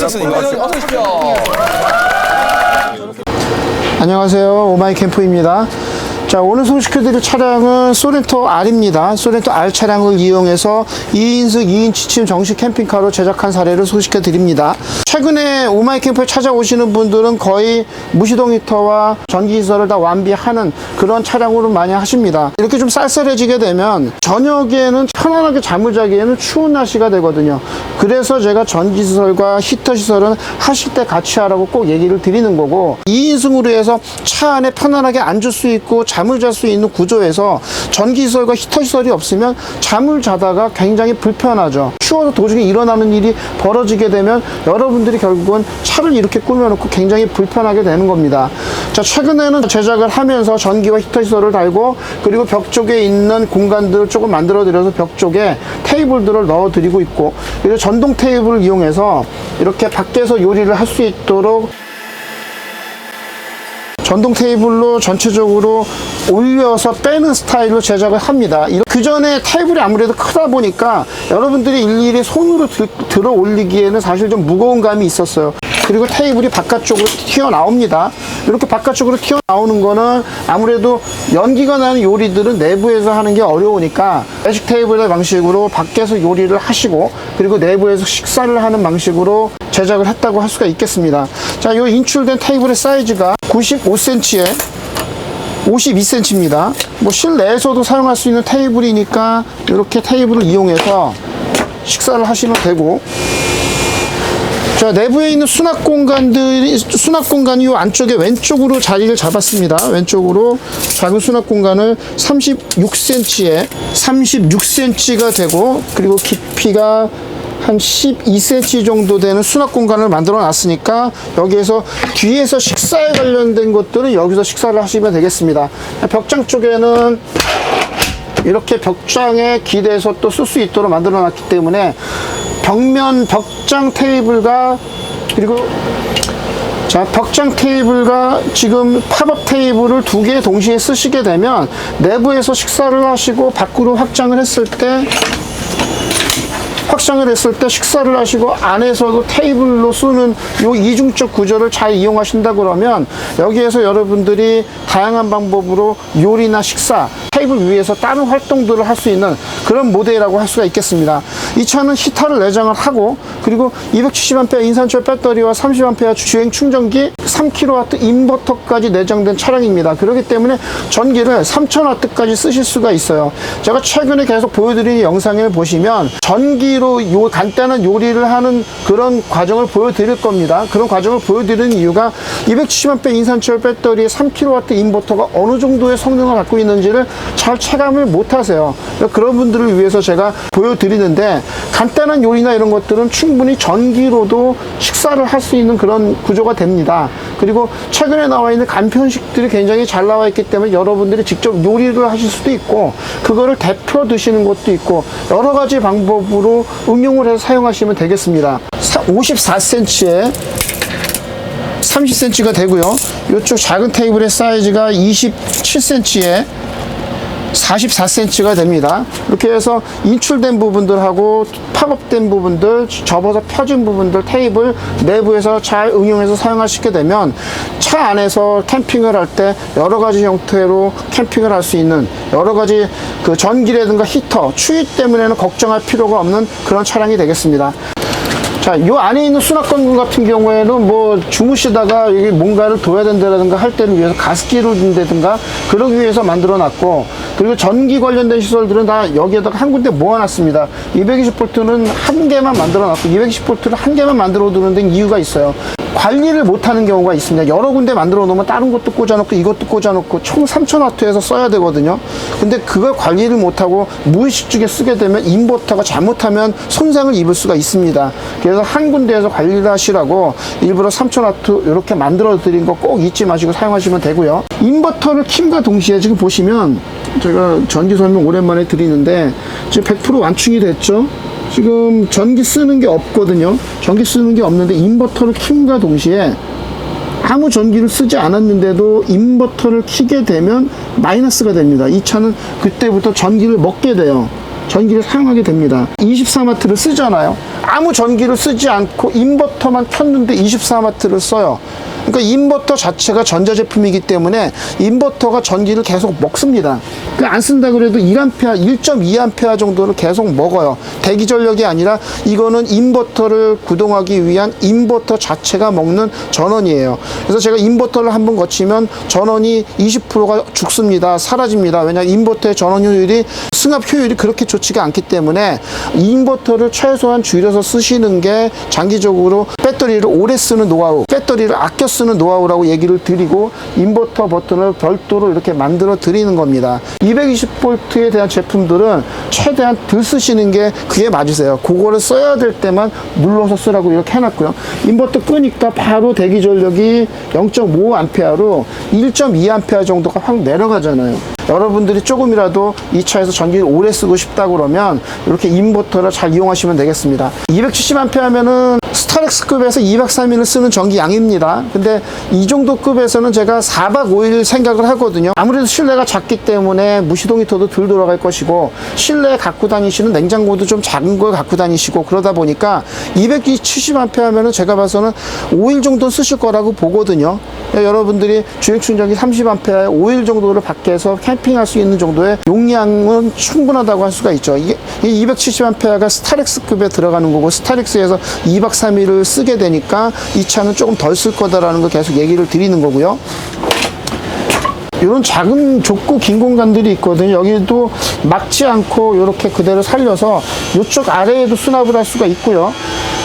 잭슨입니다. 어서 오십시오. 안녕하세요. 오마이캠프입니다. 자, 오늘 소개시켜드릴 차량은 소렌토 R입니다. 소렌토 R 차량을 이용해서 2인승 2인 취침 정식 캠핑카로 제작한 사례를 소개시켜드립니다. 최근에 오마이캠프에 찾아오시는 분들은 거의 무시동 히터와 전기시설을 다 완비하는 그런 차량으로 많이 하십니다. 이렇게 좀 쌀쌀해지게 되면 저녁에는 편안하게 잠을 자기에는 추운 날씨가 되거든요. 그래서 제가 전기시설과 히터시설은 하실 때 같이 하라고 꼭 얘기를 드리는 거고, 2인승으로 해서 차 안에 편안하게 앉을 수 있고 잠을 잘 수 있는 구조에서 전기시설과 히터시설이 없으면 잠을 자다가 굉장히 불편하죠. 추워서 도중에 일어나는 일이 벌어지게 되면 여러분들이 결국은 차를 이렇게 꾸며놓고 굉장히 불편하게 되는 겁니다. 자, 최근에는 제작을 하면서 전기와 히터시설을 달고, 그리고 벽 쪽에 있는 공간들을 조금 만들어 드려서 벽 쪽에 테이블들을 넣어 드리고 있고, 그리고 전동 테이블을 이용해서 이렇게 밖에서 요리를 할 수 있도록 전동 테이블로 전체적으로 올려서 빼는 스타일로 제작을 합니다. 그 전에 테이블이 아무래도 크다 보니까 여러분들이 일일이 손으로 들어 올리기에는 사실 좀 무거운 감이 있었어요. 그리고 테이블이 바깥쪽으로 튀어나옵니다. 이렇게 바깥쪽으로 튀어나오는 거는 아무래도 연기가 나는 요리들은 내부에서 하는 게 어려우니까 매직 테이블의 방식으로 밖에서 요리를 하시고, 그리고 내부에서 식사를 하는 방식으로 제작을 했다고 할 수가 있겠습니다. 자, 이 인출된 테이블의 사이즈가 95cm에 52cm입니다. 뭐 실내에서도 사용할 수 있는 테이블이니까 이렇게 테이블을 이용해서 식사를 하시면 되고, 자, 내부에 있는 수납 공간이 이 안쪽에 왼쪽으로 자리를 잡았습니다. 왼쪽으로 작은 수납 공간을 36cm가 되고, 그리고 깊이가 한 12cm 정도 되는 수납 공간을 만들어 놨으니까 여기에서 뒤에서 식사에 관련된 것들은 여기서 식사를 하시면 되겠습니다. 벽장 쪽에는 이렇게 벽장에 기대서 또 쓸 수 있도록 만들어 놨기 때문에 벽면 벽장 테이블과, 그리고 자, 벽장 테이블과 지금 팝업 테이블을 두 개 동시에 쓰시게 되면 내부에서 식사를 하시고 밖으로 확장을 했을 때 식사를 하시고 안에서도 테이블로 쓰는 요 이중적 구조를 잘 이용하신다 그러면 여기에서 여러분들이 다양한 방법으로 요리나 식사, 테이블 위에서 다른 활동들을 할 수 있는 그런 모델이라고 할 수가 있겠습니다. 이 차는 히터를 내장을 하고, 그리고 270A 인산철 배터리와 30A 주행 충전기, 3kW 인버터까지 내장된 차량입니다. 그렇기 때문에 전기를 3000W까지 쓰실 수가 있어요. 제가 최근에 계속 보여드리는 영상을 보시면 전기로 요 간단한 요리를 하는 그런 과정을 보여드릴 겁니다. 그런 과정을 보여드리는 이유가 270A 인산철 배터리의 3kW 인버터가 어느 정도의 성능을 갖고 있는지를 잘 체감을 못 하세요. 그런 분들을 위해서 제가 보여드리는데, 간단한 요리나 이런 것들은 충분히 전기로도 식사를 할 수 있는 그런 구조가 됩니다. 그리고 최근에 나와 있는 간편식들이 굉장히 잘 나와 있기 때문에 여러분들이 직접 요리를 하실 수도 있고, 그거를 데펴 드시는 것도 있고, 여러 가지 방법으로 응용을 해서 사용하시면 되겠습니다. 54cm에 30cm가 되고요. 이쪽 작은 테이블의 사이즈가 27cm에 44cm가 됩니다. 이렇게 해서 인출된 부분들하고 팝업된 부분들, 접어서 펴진 부분들, 테이블 내부에서 잘 응용해서 사용하시게 되면 차 안에서 캠핑을 할 때 여러 가지 형태로 캠핑을 할 수 있는 여러 가지 그 전기라든가 히터, 추위 때문에는 걱정할 필요가 없는 그런 차량이 되겠습니다. 자, 요 안에 있는 수납 공간 같은 경우에는 뭐 주무시다가 여기 뭔가를 둬야 된다든가 할 때를 위해서 가습기를 둔다든가 그러기 위해서 만들어 놨고, 그리고 전기 관련된 시설들은 다 여기에다가 한 군데 모아놨습니다. 220V는 한 개만 만들어 놨고 210V를 한 개만 만들어 두는 데 이유가 있어요. 관리를 못하는 경우가 있습니다. 여러 군데 만들어 놓으면 다른 것도 꽂아놓고 이것도 꽂아놓고 총 3000W에서 써야 되거든요. 근데 그걸 관리를 못하고 무의식 중에 쓰게 되면 인버터가 잘못하면 손상을 입을 수가 있습니다. 그래서 한 군데에서 관리를 하시라고 일부러 3000W 이렇게 만들어 드린 거 꼭 잊지 마시고 사용하시면 되고요. 인버터를 킴과 동시에 지금 보시면, 제가 전기 설명 오랜만에 드리는데 지금 100% 완충이 됐죠. 지금 전기 쓰는 게 없거든요. 전기 쓰는 게 없는데 인버터를 킴과 동시에 아무 전기를 쓰지 않았는데도 인버터를 켜게 되면 마이너스가 됩니다. 이 차는 그때부터 전기를 먹게 돼요. 전기를 사용하게 됩니다. 24W를 쓰잖아요. 아무 전기를 쓰지 않고 인버터만 켰는데 24W를 써요. 그러니까 인버터 자체가 전자제품이기 때문에 인버터가 전기를 계속 먹습니다. 그러니까 안 쓴다 그래도 1A, 1.2A 정도를 계속 먹어요. 대기 전력이 아니라 이거는 인버터를 구동하기 위한 인버터 자체가 먹는 전원이에요. 그래서 제가 인버터를 한번 거치면 전원이 20%가 죽습니다. 사라집니다. 왜냐하면 인버터의 전원 효율이 승합 효율이 그렇게 좋지가 않기 때문에 인버터를 최소한 줄여서 쓰시는 게 장기적으로 배터리를 오래 쓰는 노하우, 배터리를 아껴 쓰는 노하우라고 얘기를 드리고 인버터 버튼을 별도로 이렇게 만들어 드리는 겁니다. 220V에 대한 제품들은 최대한 덜 쓰시는 게 그게 맞으세요. 그거를 써야 될 때만 눌러서 쓰라고 이렇게 해놨고요. 인버터 끄니까 바로 대기 전력이 0.5A로 1.2A 정도가 확 내려가잖아요. 여러분들이 조금이라도 이 차에서 전기를 오래 쓰고 싶다 그러면 이렇게 인버터를 잘 이용하시면 되겠습니다. 270A 하면은 스타렉스급에서 2박 3일을 쓰는 전기 양입니다. 근데 이 정도 급에서는 제가 4박 5일 생각을 하거든요. 아무래도 실내가 작기 때문에 무시동 히터도 덜 돌아갈 것이고 실내에 갖고 다니시는 냉장고도 좀 작은 걸 갖고 다니시고 그러다 보니까 270A 하면은 제가 봐서는 5일 정도 쓰실 거라고 보거든요. 여러분들이 주행 충전기 30A에 5일 정도를 밖에서 캠핑할 수 있는 정도의 용량은 충분하다고 할 수가 있죠. 이게 270A가 스타렉스급에 들어가는 거고 스타렉스에서 2박 3일을 쓰게 되니까 이 차는 조금 덜 쓸 거다라는 걸 계속 얘기를 드리는 거고요. 이런 작은 좁고 긴 공간들이 있거든요. 여기도 막지 않고 이렇게 그대로 살려서 이쪽 아래에도 수납을 할 수가 있고요.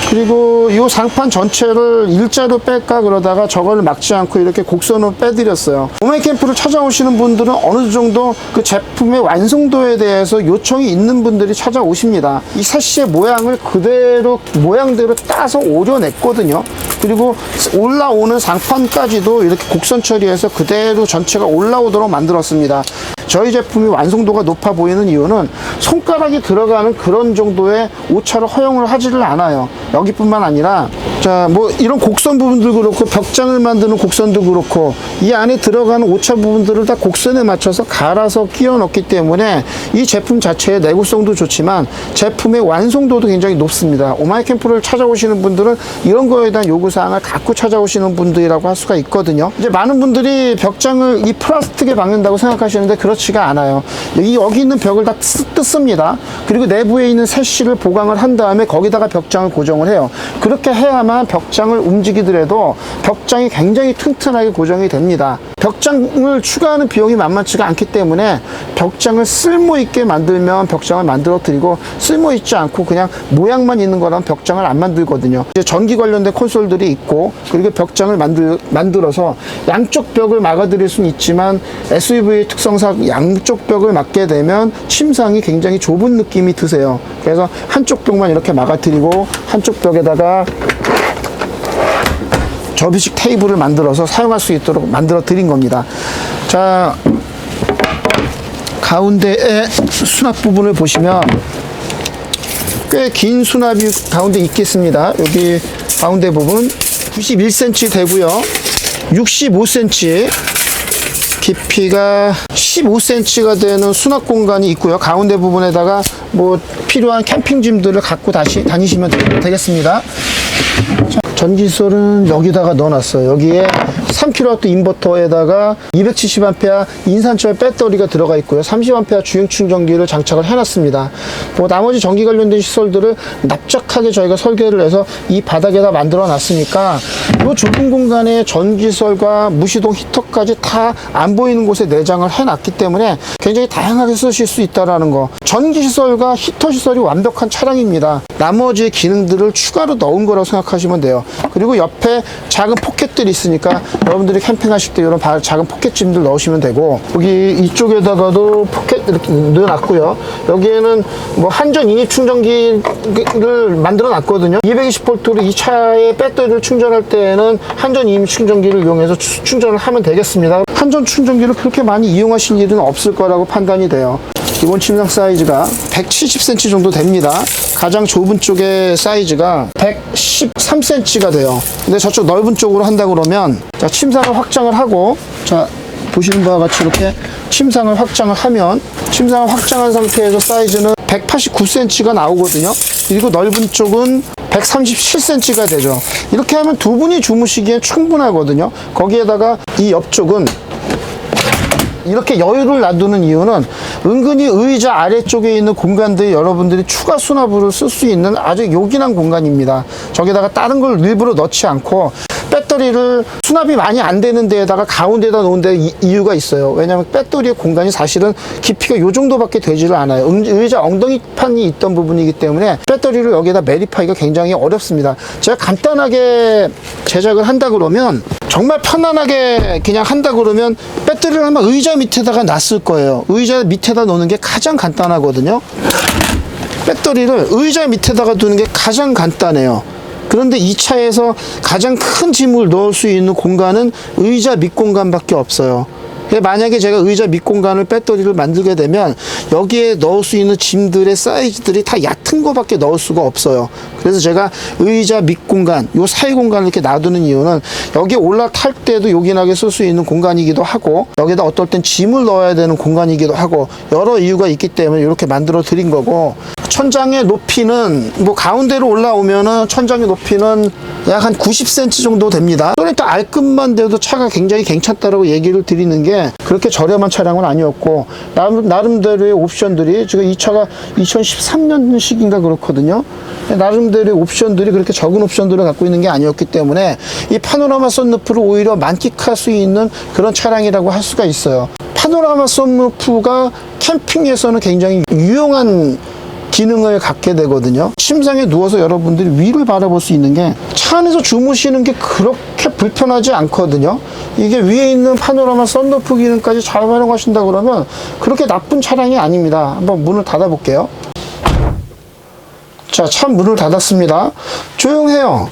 그리고 이 상판 전체를 일자로 뺄까 그러다가 저걸 막지 않고 이렇게 곡선으로 빼드렸어요. 오마이 캠프를 찾아오시는 분들은 어느 정도 그 제품의 완성도에 대해서 요청이 있는 분들이 찾아오십니다. 이 사시의 모양을 그대로 모양대로 따서 오려냈거든요. 그리고 올라오는 상판까지도 이렇게 곡선 처리해서 그대로 전체가 올라오도록 만들었습니다. 저희 제품이 완성도가 높아 보이는 이유는 손가락이 들어가는 그런 정도의 오차를 허용을 하지를 않아요. 여기뿐만 아니라 자, 뭐 이런 곡선 부분도 그렇고 벽장을 만드는 곡선도 그렇고 이 안에 들어가는 오차 부분들을 다 곡선에 맞춰서 갈아서 끼워 넣기 때문에 이 제품 자체의 내구성도 좋지만 제품의 완성도도 굉장히 높습니다. 오마이 캠프를 찾아오시는 분들은 이런 거에 대한 요구사항을 갖고 찾아오시는 분들이라고 할 수가 있거든요. 이제 많은 분들이 벽장을 이 플라스틱에 박는다고 생각하시는데 그렇지가 않아요. 여기 있는 벽을 다 뜯습니다. 그리고 내부에 있는 세시를 보강을 한 다음에 거기다가 벽장을 고정을 해요. 그렇게 해야만 벽장을 움직이더라도 벽장이 굉장히 튼튼하게 고정이 됩니다. 벽장을 추가하는 비용이 만만치가 않기 때문에 벽장을 쓸모있게 만들면 벽장을 만들어 드리고 쓸모있지 않고 그냥 모양만 있는 거라면 벽장을 안 만들거든요. 이제 전기 관련된 콘솔들이 있고 그리고 벽장을 만들어서 양쪽 벽을 막아 드릴 수는 있지만 SUV의 특성상 양쪽 벽을 막게 되면 침상이 굉장히 좁은 느낌이 드세요. 그래서 한쪽 벽만 이렇게 막아 드리고 한쪽 벽에다가 접이식 테이블을 만들어서 사용할 수 있도록 만들어 드린 겁니다. 자, 가운데에 수납 부분을 보시면 꽤 긴 수납이 가운데 있겠습니다. 여기 가운데 부분 91cm 되고요. 65cm 깊이가 15cm가 되는 수납 공간이 있고요. 가운데 부분에다가 뭐 필요한 캠핑짐들을 갖고 다니시면 되겠습니다. 자, 전기솔은 여기다가 넣어놨어요. 여기에 3kW 인버터에다가 270A 인산철 배터리가 들어가 있고요. 30A 주행 충전기를 장착을 해놨습니다. 뭐 나머지 전기 관련된 시설들을 납작하게 저희가 설계를 해서 이 바닥에다 만들어 놨으니까 이 좁은 공간에 전기설과 무시동 히터까지 다 안 보이는 곳에 내장을 해놨기 때문에 굉장히 다양하게 쓰실 수 있다는 거. 전기 시설과 히터 시설이 완벽한 차량입니다. 나머지 기능들을 추가로 넣은 거라고 생각하시면 돼요. 그리고 옆에 작은 포켓들이 있으니까 여러분들이 캠핑하실 때 이런 작은 포켓짐들 넣으시면 되고, 여기 이쪽에다가도 포켓 이렇게 넣어놨고요. 여기에는 뭐 한전 인입 충전기를 만들어 놨거든요. 220V로 이 차의 배터리를 충전할 때에는 한전 인입 충전기를 이용해서 충전을 하면 되겠습니다. 한전 충전기를 그렇게 많이 이용하실 일은 없을 거라고 판단이 돼요. 기본 침상 사이즈가 170cm 정도 됩니다. 가장 좁은 쪽의 사이즈가 113cm가 돼요. 근데 저쪽 넓은 쪽으로 한다 그러면, 자, 침상을 확장을 하고, 자, 보시는 바와 같이 이렇게 침상을 확장을 하면, 침상을 확장한 상태에서 사이즈는 189cm가 나오거든요. 그리고 넓은 쪽은 137cm가 되죠. 이렇게 하면 두 분이 주무시기에 충분하거든요. 거기에다가 이 옆쪽은 이렇게 여유를 놔두는 이유는 은근히 의자 아래쪽에 있는 공간들이 여러분들이 추가 수납으로 쓸 수 있는 아주 요긴한 공간입니다. 저기다가 다른 걸 일부러 넣지 않고 배터리를 수납이 많이 안 되는 데에다가 가운데다 놓은 데 이유가 있어요. 왜냐하면 배터리의 공간이 사실은 깊이가 요 정도밖에 되지를 않아요. 의자 엉덩이판이 있던 부분이기 때문에 배터리를 여기에다 매립하기가 굉장히 어렵습니다. 제가 간단하게 제작을 한다 그러면, 정말 편안하게 그냥 한다 그러면 배터리를 아마 의자 밑에다가 놨을 거예요. 의자 밑에다 놓는 게 가장 간단하거든요. 배터리를 의자 밑에다가 두는 게 가장 간단해요. 그런데 이 차에서 가장 큰 짐을 넣을 수 있는 공간은 의자 밑공간밖에 없어요. 만약에 제가 의자 밑공간을 배터리를 만들게 되면 여기에 넣을 수 있는 짐들의 사이즈들이 다 얕은 거밖에 넣을 수가 없어요. 그래서 제가 의자 밑공간, 요 사이 공간을 이렇게 놔두는 이유는 여기에 올라탈 때도 요긴하게 쓸 수 있는 공간이기도 하고, 여기다 어떨 땐 짐을 넣어야 되는 공간이기도 하고, 여러 이유가 있기 때문에 이렇게 만들어 드린 거고, 천장의 높이는 뭐 가운데로 올라오면은 천장의 높이는 약 한 90cm 정도 됩니다. 그러니까 R급만 돼도 차가 굉장히 괜찮다라고 얘기를 드리는 게, 그렇게 저렴한 차량은 아니었고 나름대로의 옵션들이, 지금 이 차가 2013년식인가 그렇거든요. 나름대로의 옵션들이 그렇게 적은 옵션들을 갖고 있는 게 아니었기 때문에 이 파노라마 썬루프를 오히려 만끽할 수 있는 그런 차량이라고 할 수가 있어요. 파노라마 썬루프가 캠핑에서는 굉장히 유용한 기능을 갖게 되거든요. 침상에 누워서 여러분들이 위를 바라볼 수 있는 게, 차 안에서 주무시는 게 그렇게 불편하지 않거든요. 이게 위에 있는 파노라마 썬루프 기능까지 잘 활용하신다 그러면 그렇게 나쁜 차량이 아닙니다. 한번 문을 닫아 볼게요. 자, 차 문을 닫았습니다. 조용해요.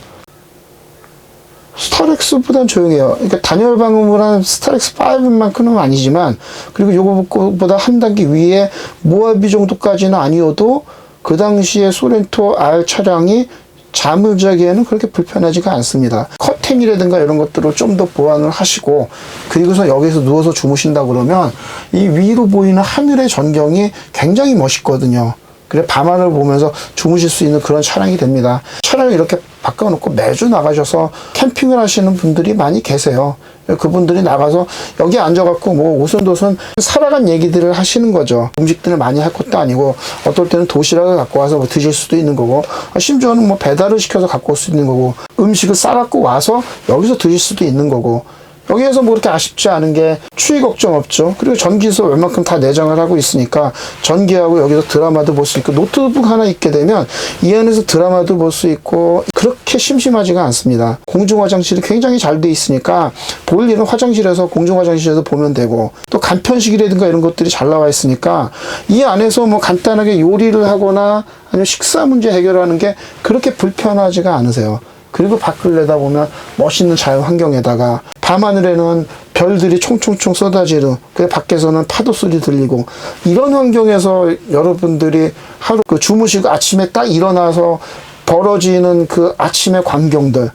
스타렉스보단 조용해요. 그러니까 단열 방음을 한 스타렉스 5만큼은 아니지만, 그리고 요거보다 한 단계 위에 모하비 정도까지는 아니어도 그 당시에 소렌토 R 차량이 잠을 자기에는 그렇게 불편하지가 않습니다. 커튼이라든가 이런 것들을 좀 더 보완을 하시고, 그리고서 여기서 누워서 주무신다 그러면 이 위로 보이는 하늘의 전경이 굉장히 멋있거든요. 그래 밤하늘 보면서 주무실 수 있는 그런 차량이 됩니다. 차량을 이렇게 바꿔놓고 매주 나가셔서 캠핑을 하시는 분들이 많이 계세요. 그분들이 나가서 여기 앉아갖고 뭐 오손도손 살아간 얘기들을 하시는 거죠. 음식들을 많이 할 것도 아니고, 어떨 때는 도시락을 갖고 와서 뭐 드실 수도 있는 거고, 심지어는 뭐 배달을 시켜서 갖고 올 수 있는 거고, 음식을 싸갖고 와서 여기서 드실 수도 있는 거고, 여기에서 뭐 그렇게 아쉽지 않은 게 추위 걱정 없죠. 그리고 전기에서 웬만큼 다 내장을 하고 있으니까 전기하고 여기서 드라마도 볼 수 있고, 노트북 하나 있게 되면 이 안에서 드라마도 볼 수 있고, 그렇게 심심하지가 않습니다. 공중 화장실이 굉장히 잘 돼 있으니까 볼 일은 화장실에서, 공중 화장실에서 보면 되고, 또 간편식이라든가 이런 것들이 잘 나와 있으니까 이 안에서 뭐 간단하게 요리를 하거나 아니면 식사 문제 해결하는 게 그렇게 불편하지가 않으세요. 그리고 밖을 내다보면 멋있는 자연 환경에다가 밤하늘에는 별들이 총총총 쏟아지는, 그 밖에서는 파도 소리 들리고, 이런 환경에서 여러분들이 하루 주무시고 아침에 딱 일어나서 벌어지는 그 아침의 광경들,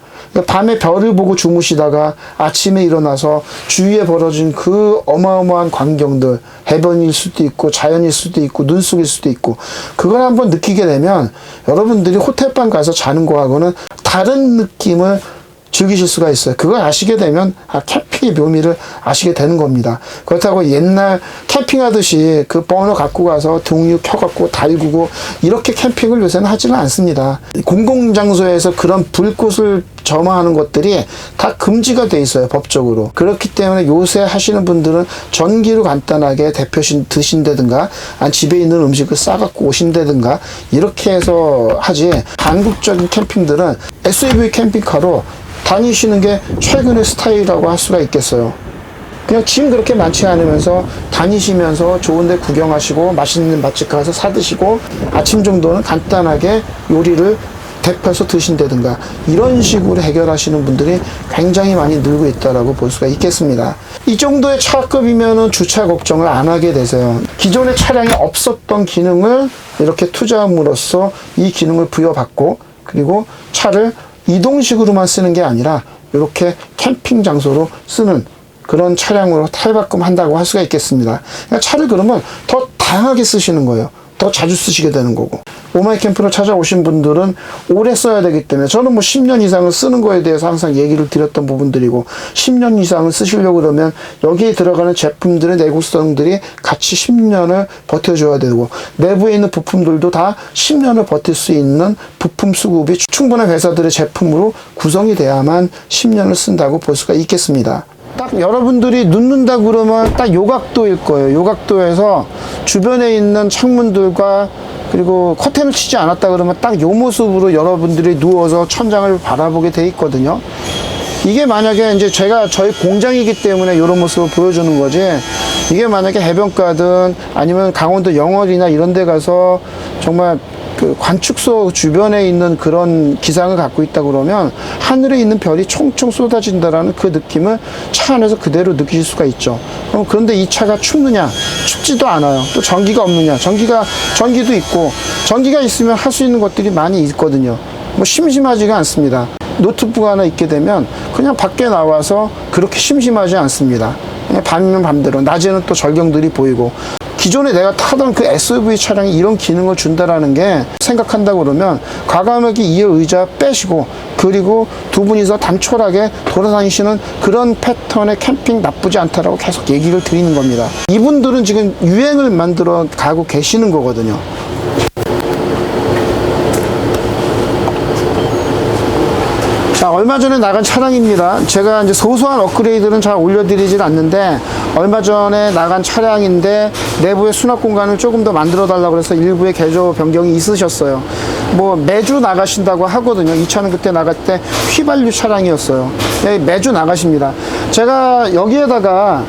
밤에 별을 보고 주무시다가 아침에 일어나서 주위에 벌어진 그 어마어마한 광경들, 해변일 수도 있고 자연일 수도 있고 눈 속일 수도 있고, 그걸 한번 느끼게 되면 여러분들이 호텔방 가서 자는 거하고는 다른 느낌을 즐기실 수가 있어요. 그걸 아시게 되면 캠핑의 묘미를 아시게 되는 겁니다. 그렇다고 옛날 캠핑하듯이 그 버너 갖고 가서 등유 켜갖고 달구고 이렇게 캠핑을 요새는 하지는 않습니다. 공공장소에서 그런 불꽃을 점화하는 것들이 다 금지가 돼 있어요, 법적으로. 그렇기 때문에 요새 하시는 분들은 전기로 간단하게 데펴 드신다든가, 아니 집에 있는 음식을 싸갖고 오신다든가, 이렇게 해서 하지, 한국적인 캠핑들은 SUV 캠핑카로 다니시는 게 최근의 스타일이라고 할 수가 있겠어요. 그냥 짐 그렇게 많지 않으면서 다니시면서 좋은 데 구경하시고 맛있는 맛집 가서 사드시고, 아침 정도는 간단하게 요리를 데펴서 드신다든가, 이런 식으로 해결하시는 분들이 굉장히 많이 늘고 있다라고 볼 수가 있겠습니다. 이 정도의 차급이면은 주차 걱정을 안 하게 되세요. 기존의 차량에 없었던 기능을 이렇게 투자함으로써 이 기능을 부여받고, 그리고 차를 이동식으로만 쓰는 게 아니라 이렇게 캠핑 장소로 쓰는 그런 차량으로 탈바꿈한다고 할 수가 있겠습니다. 그러니까 차를 그러면 더 다양하게 쓰시는 거예요. 더 자주 쓰시게 되는 거고. 오마이 캠프를 찾아오신 분들은 오래 써야 되기 때문에 저는 뭐 10년 이상을 쓰는 거에 대해서 항상 얘기를 드렸던 부분들이고 10년 이상을 쓰시려고 그러면 여기에 들어가는 제품들의 내구성들이 같이 10년을 버텨줘야 되고 내부에 있는 부품들도 다 10년을 버틸 수 있는 부품 수급이 충분한 회사들의 제품으로 구성이 돼야만 10년을 쓴다고 볼 수가 있겠습니다. 딱 여러분들이 눕는다 그러면 딱 요각도일 거예요. 요각도에서 주변에 있는 창문들과 그리고 커튼을 치지 않았다 그러면 딱 요 모습으로 여러분들이 누워서 천장을 바라보게 돼 있거든요. 이게 만약에 이제 저희 공장이기 때문에 이런 모습을 보여주는 거지, 이게 만약에 해변가든 아니면 강원도 영월이나 이런 데 가서 정말 그 관측소 주변에 있는 그런 기상을 갖고 있다 그러면 하늘에 있는 별이 총총 쏟아진다라는 그 느낌을 차 안에서 그대로 느끼실 수가 있죠. 그런데 이 차가 춥느냐? 춥지도 않아요. 또 전기가 없느냐? 전기도 있고, 전기가 있으면 할 수 있는 것들이 많이 있거든요. 뭐 심심하지가 않습니다. 노트북 하나 있게 되면 그냥 밖에 나와서 그렇게 심심하지 않습니다. 그냥 밤이면 밤대로, 낮에는 또 절경들이 보이고. 기존에 내가 타던 그 SUV 차량이 이런 기능을 준다라는 게 생각한다 그러면 과감하게 이 의자 빼시고, 그리고 두 분이서 단촐하게 돌아다니시는 그런 패턴의 캠핑 나쁘지 않다라고 계속 얘기를 드리는 겁니다. 이분들은 지금 유행을 만들어 가고 계시는 거거든요. 자, 얼마 전에 나간 차량입니다. 제가 이제 소소한 업그레이드는 잘 올려드리질 않는데, 얼마 전에 나간 차량인데 내부의 수납 공간을 조금 더 만들어 달라고 해서 일부의 개조 변경이 있으셨어요. 뭐 매주 나가신다고 하거든요. 이 차는 그때 나갈 때 휘발유 차량이었어요. 매주 나가십니다. 제가 여기에다가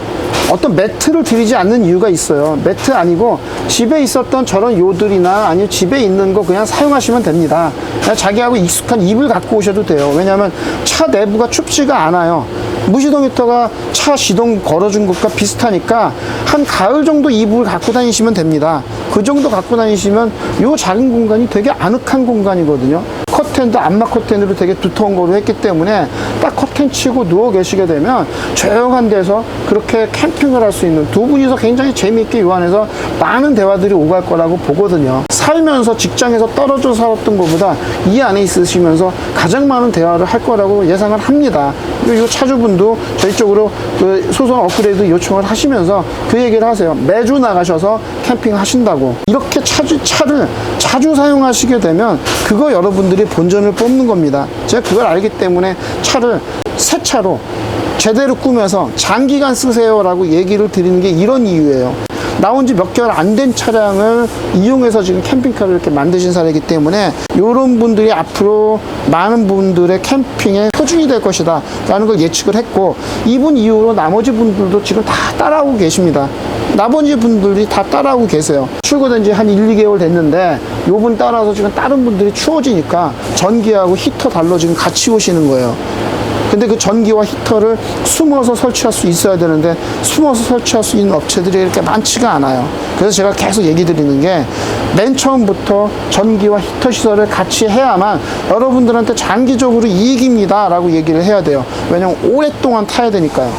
어떤 매트를 드리지 않는 이유가 있어요. 매트 아니고 집에 있었던 저런 요들이나 아니면 집에 있는 거 그냥 사용하시면 됩니다. 그냥 자기하고 익숙한 이불 갖고 오셔도 돼요. 왜냐하면 차 내부가 춥지가 않아요. 무시동 히터가 차 시동 걸어준 것과 비슷하니까 한 가을 정도 이불 갖고 다니시면 됩니다. 그 정도 갖고 다니시면 요 작은 공간이 되게 아늑한 공간이거든요. 커튼도 암막 커튼으로 되게 두터운 거로 했기 때문에 딱 커튼 치고 누워 계시게 되면 조용한 데서 그렇게 캠핑을 할 수 있는, 두 분이서 굉장히 재미있게 요 안에서 많은 대화들이 오갈 거라고 보거든요. 살면서 직장에서 떨어져 살았던 것보다 이 안에 있으시면서 가장 많은 대화를 할 거라고 예상을 합니다. 이 차주분도 저희 쪽으로 그 소소한 업그레이드 요청을 하시면서 그 얘기를 하세요. 매주 나가셔서 캠핑 하신다고. 이렇게 차를 자주 사용하시게 되면 그거 여러분들이 본전을 뽑는 겁니다. 제가 그걸 알기 때문에 차를 새 차로 제대로 꾸며서 장기간 쓰세요 라고 얘기를 드리는 게 이런 이유예요. 나온 지 몇 개월 안 된 차량을 이용해서 지금 캠핑카를 이렇게 만드신 사례이기 때문에 이런 분들이 앞으로 많은 분들의 캠핑의 표준이 될 것이다 라는 걸 예측을 했고, 이분 이후로 나머지 분들도 지금 다 따라오고 계십니다. 나머지 분들이 다 따라오고 계세요. 출고된 지 한 1, 2개월 됐는데 요분 따라서 지금 다른 분들이 추워지니까 전기하고 히터 달러 지금 같이 오시는 거예요. 근데 그 전기와 히터를 숨어서 설치할 수 있어야 되는데 숨어서 설치할 수 있는 업체들이 이렇게 많지가 않아요. 그래서 제가 계속 얘기 드리는 게 맨 처음부터 전기와 히터 시설을 같이 해야만 여러분들한테 장기적으로 이익입니다 라고 얘기를 해야 돼요. 왜냐면 오랫동안 타야 되니까요.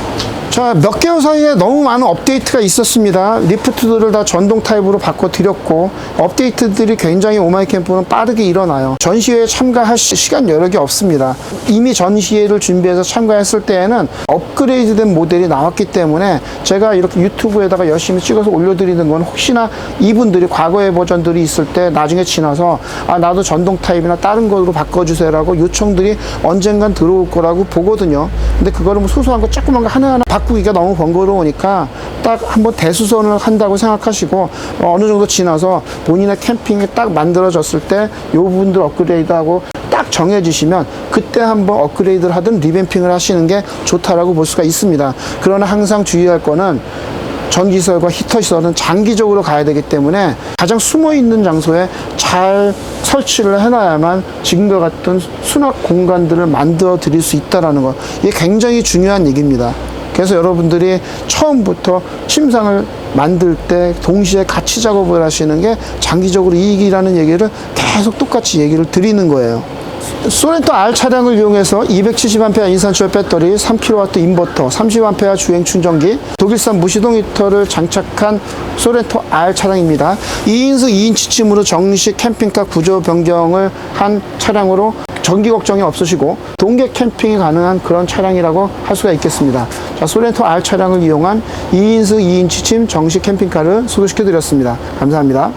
자, 몇 개월 사이에 너무 많은 업데이트가 있었습니다. 리프트들을 다 전동 타입으로 바꿔드렸고, 업데이트들이 굉장히 오마이 캠프는 빠르게 일어나요. 전시회에 참가할 시간 여력이 없습니다. 이미 전시회를 준비해서 참가했을 때에는 업그레이드된 모델이 나왔기 때문에 제가 이렇게 유튜브에다가 열심히 찍어서 올려드리는 건 혹시나 이분들이 과거의 버전들이 있을 때 나중에 지나서 아, 나도 전동 타입이나 다른 걸로 바꿔주세요라고 요청들이 언젠간 들어올 거라고 보거든요. 근데 그거를 뭐 소소한 거 조그만 거 하나하나 바꾸기가 너무 번거로우니까 딱 한번 대수선을 한다고 생각하시고 어느 정도 지나서 본인의 캠핑이 딱 만들어졌을 때 요 부분들 업그레이드하고 딱 정해지시면 그때 한번 업그레이드를 하든 리뱀핑을 하시는 게 좋다라고 볼 수가 있습니다. 그러나 항상 주의할 거는 전기시설과 히터시설은 장기적으로 가야 되기 때문에 가장 숨어있는 장소에 잘 설치를 해놔야만 지금과 같은 수납 공간들을 만들어 드릴 수 있다는 것, 이게 굉장히 중요한 얘기입니다. 그래서 여러분들이 처음부터 침상을 만들 때 동시에 같이 작업을 하시는 게 장기적으로 이익이라는 얘기를 계속 똑같이 얘기를 드리는 거예요. 소렌토 R 차량을 이용해서 270A 인산철 배터리, 3kW 인버터, 30A 주행 충전기, 독일산 무시동 히터를 장착한 소렌토 R 차량입니다. 2인승 2인치쯤으로 정식 캠핑카 구조 변경을 한 차량으로 전기 걱정이 없으시고 동계 캠핑이 가능한 그런 차량이라고 할 수가 있겠습니다. 자, 소렌토 R 차량을 이용한 2인승 2인치 침 정식 캠핑카를 소개시켜 드렸습니다. 감사합니다.